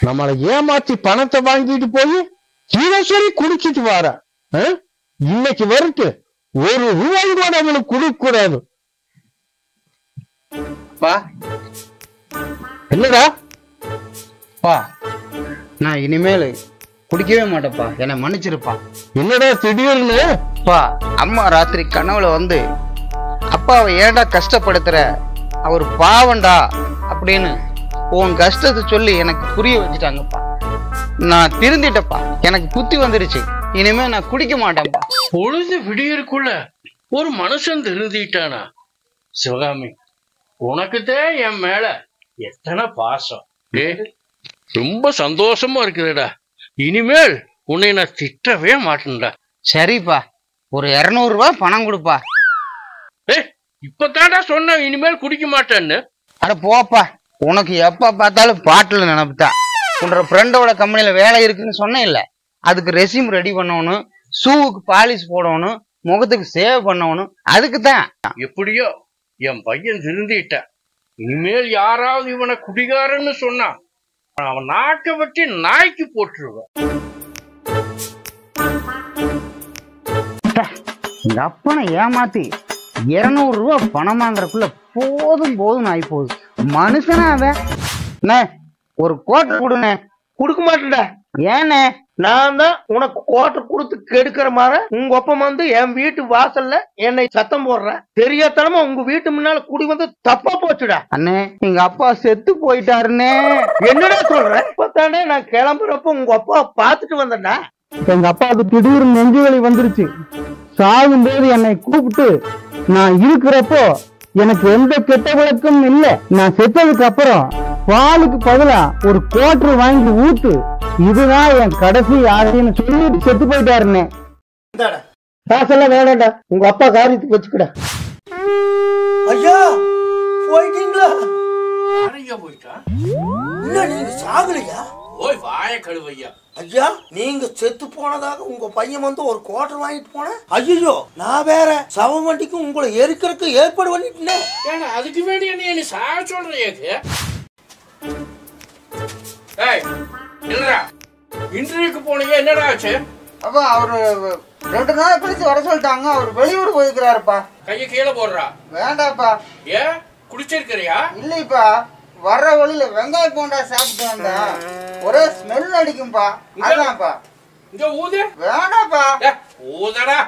நம்மளை ஏமாத்தி பணத்தை வாங்கிட்டு போய் தினசரி குடிச்சிட்டு வார. இன்னைக்கு வரைக்கும் ஒரு ரூபாய் கூட அவனுக்கு கொடுக்க கூடாது. என்னடா நான் இனிமேல் குடிக்கவே மாட்டேப்பா, என்னை மன்னிச்சிருப்பா. என்னடா திடீர்னு? அம்மா ராத்திரி கனவுல வந்து அப்பாவை ஏன்டா கஷ்டப்படுத்துற, அவர் பாவண்டா அப்படின்னு உன் கஷ்டத்தை சொல்லி எனக்கு புரிய வச்சுட்டாங்கப்பா. நான் திருந்திட்டப்பா, எனக்கு புத்தி வந்துருச்சு. இனிமே நான் குடிக்க மாட்டேன்ப்பா. பொழுது விடியறக்குள்ள ஒரு மனுஷன் திருந்திட்டானா? சிவகாமி, உனக்குதான் என் மேல எத்தனை பாசம். ரொம்ப சந்தோஷமா இருக்குதுடா. இனிமேல் உன்னை நான் திட்டவே மாட்டேன்டா. சரிப்பா, ஒரு 200 ரூபாய் பணம் கொடுப்பா. இப்பதான்டா சொன்ன இனிமேல் குடிக்க மாட்டேன்னு. அட போப்பா, உனக்கு எப்ப பார்த்தாலும் பாட்டில் நினைப்புதா. உன்னோட ஃப்ரெண்டோட கம்பெனில வேலை இருக்குன்னு சொன்னேன் இல்ல, அதுக்கு ரெசியூம் ரெடி பண்ணணும், ஷூவுக்கு பாலிஷ் போடணும், முகத்துக்கு சேவ் பண்ணணும். அதுக்கு தான். எப்படியோ என் பையன் திருந்திட்ட. இனிமேல் யாராவது இவனை குடிகாரன்னு சொன்னா அவன் நாட்டை வச்சு நாய்க்கு போட்டுருவான். எங்க அப்பனை ஏமாத்தி 200 ரூபாய் பணம் வாங்குறதுக்குள்ள போதும் போதும் ஆகி போகுது. மனுஷனா அவன். ஒரு கோட்டை கொடுண்ணே. கொடுக்க மாட்டேன்டா. ஏண்ணே? நான் தான் உனக்கு கோட்டை கொடுத்து கெடுக்கிற மாதிரி உங்க ஒப்பம் வந்து என் வீட்டு வாசல்ல என்னை சத்தம் போடுற. தெரியாதனமா உங்க வீட்டு முன்னால குடி வந்து தப்பா போச்சுடா. அண்ணே, எங்க அப்பா செத்து போயிட்டாருன்னே. என்னடா சொல்ற? இப்பதானே நான் கிளம்புறப்ப உங்க அப்பா பாத்துட்டு வந்தேன்டா. எங்க அப்பாவுக்கு திடீர்னு நெஞ்சு வலி வந்துருச்சு. சாகும்போது என்னை கூப்பிட்டு, நான் இருக்கிறப்போ எனக்கு எந்த கெட்ட வழக்கம் இல்லை, நான் செத்ததுக்கு அப்புறம் பாலுக்கு பதிலா ஒரு கோட்டர் வாங்கி ஊத்து, இதுதான் என் கடைசி ஆசைன்னு சொல்லிட்டு செத்து போயிட்டாருன்னே. காசெல்லாம் வேணாண்டா, உங்க அப்பா காரியத்துக்கு வச்சுக்கடா. ஐயா போயிட்டீங்களா? போயிட்டா? இல்ல, நீங்க சாகலையா? ஓய் வாய கழுவையா. ஐயா, நீங்க செத்து போனதாக உங்க பையன் வந்து ஒரு கோட்டர் வாங்கிட்டு போனேன். ஐயோ, நான் வேற சவ வண்டிக்கு உங்களை எரிக்கிறதுக்கு ஏற்பாடு பண்ணிட்டேன். ஏன்னா அதுக்கு வேண்டி என்ன சாக சொல்றேன். இன்டர்வியூக்கு போனீங்க, என்னடா ஆச்சு? அப்பா அவரு 2 நாள் கழிச்சு வர சொல்லிட்டாங்க. அவர் வெளியூர் போயிருக்கிறாருப்பா. கைய கீழே போடுறா. வேண்டாப்பா. ஏன் குடிச்சிருக்கிறியா? இல்லைப்பா, வர்ற வழியில வெங்காய போண்டா சாப்பிட்டு வந்தா ஒரே ஸ்மெல் அடிக்கும்பா. அதான்ப்பா. இங்க ஊது. வேண்டாப்பா. ஊதடா.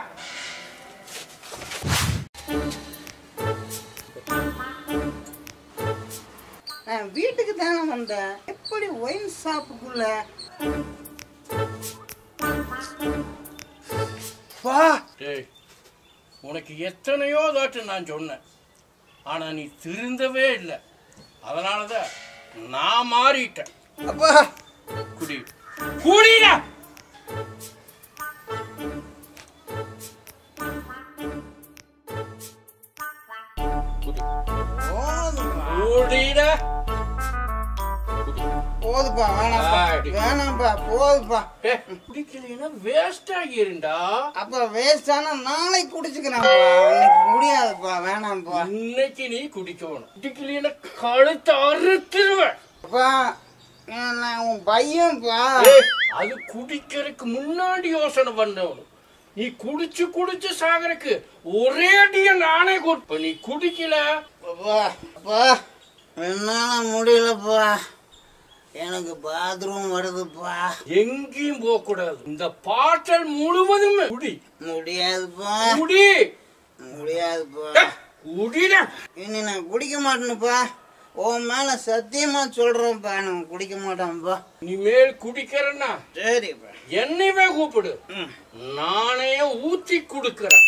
நான் வீட்டுக்கு தானே வந்தேன், எப்படி ஒயின் ஷாப்புக்குள்ள? உனக்கு எத்தனையோ தாட்டு நான் சொன்னேன், ஆனா நீ திருந்தவே இல்லை. அதனாலதான் நான் மாறிட்டேன். அப்பா குடி குடிடா. போதுப்பா, வேணாம்ப்பா, வேணாம்ப்பா, போதுப்பா. குடிக்கலைன்னா வேஸ்ட் ஆகிருண்டா. அப்ப வேஸ்ட் ஆனா நாளைக்கு குடிச்சுக்கிறேன்ப்பா. இன்னைக்கு முடியாதுப்பா, வேணாம்ப்பா. இன்னைக்கு நீ குடிக்கணும். குடிக்கலைன்னா கழுத்தை அறுத்துருவேன். அப்பா, நான் உன் பையன்ப்பா. அது குடிக்கிறதுக்கு முன்னாடி யோசனை பண்ணவனு. நீ குடிச்சு குடிச்சு சாகறக்கு ஒரே அடிய நானே கொடுப்ப. நீ குடிக்கல. என்னால முடியலப்பா, எனக்கு பாத்ரூம் வருதுப்பா. எங்கேயும் போக கூடாது. இந்த பாட்டல் முழுவதுமே குடி. முடியாதுப்பா. குடி. முடியாதுப்பா. குடிட. இனி நான் குடிக்க மாட்டேனுப்பா. உன் மேல சத்தியமா சொல்றேன்ப்பா, நான் குடிக்க மாட்டேன்ப்பா. இனிமேல் குடிக்கிறேன்னா சரிப்பா, என்னைவே கூப்பிடு, நானே ஊத்தி குடுக்கிறேன்.